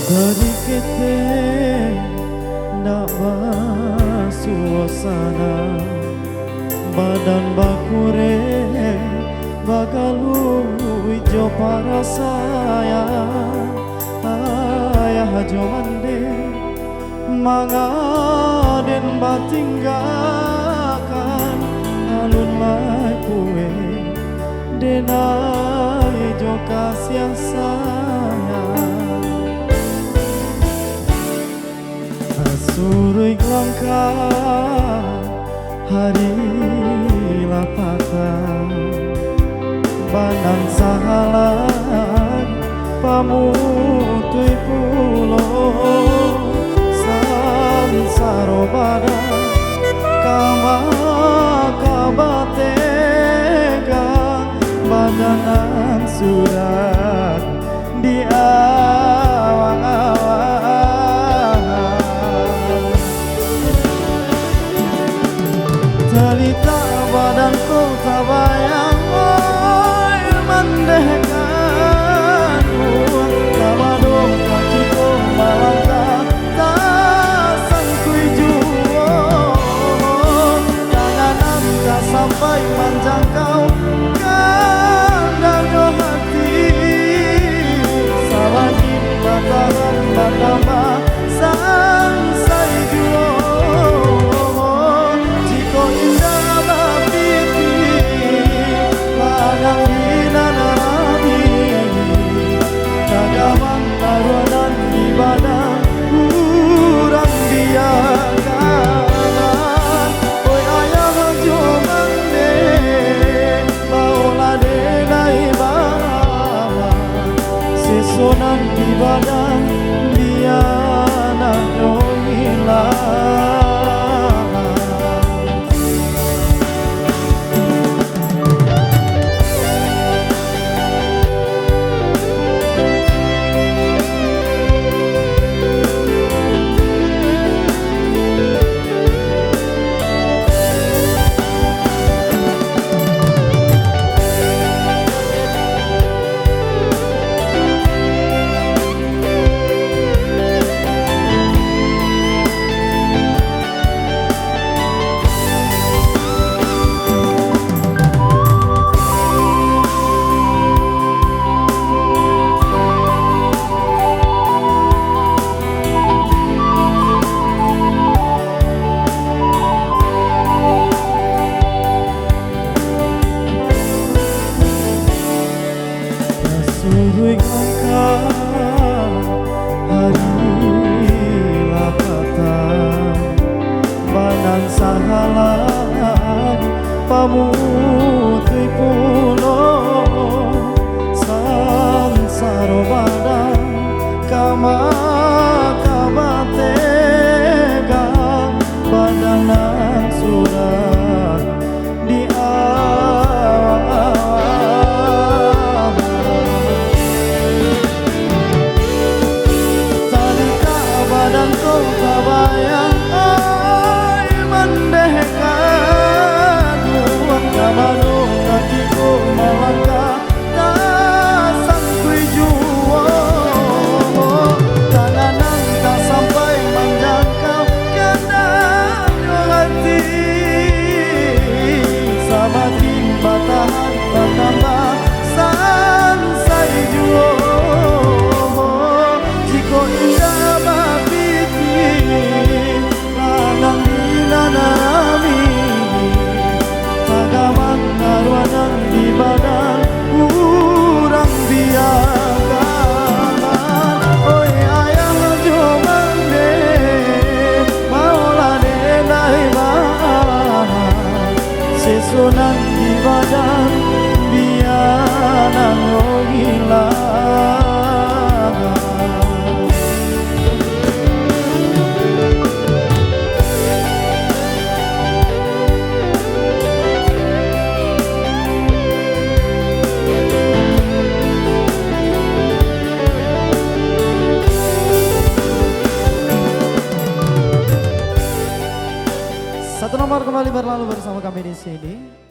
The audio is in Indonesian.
Dari kete ndak suasana badan bakure bakal hijau para saya ayah hajo mande mangaden batinggakan alun lai kue denai jo kasih saya surui langkah hari lapatan bandang sahalan pamutui pulo sansaro badan kama kabatega badanan surat di awang-awang Talita badanku tak bayang oi mendehkan uang kabadong kakiku malangkah tak sangkui jual tangan tak sampai menjangkau kandang hati sawani bataran batama sansai jual Sonan di badan dia nak surui langkah hari lapatan badan sahalan pamutui pulo sansaro badan kama kabatega badanan surat di bayang oi mendehkan uang kabadong kakiku malangkah tak sangkui jual tangan tak sampai menjangkau kandang hati sabati batahan bertambah sansai jual jiko indah nami pagaman arwanan di badan kurang biakan oi ayah jo mande maula denai bahan sesunan di badan bianan hilang Satu nomor kembali berlalu bersama kami di sini.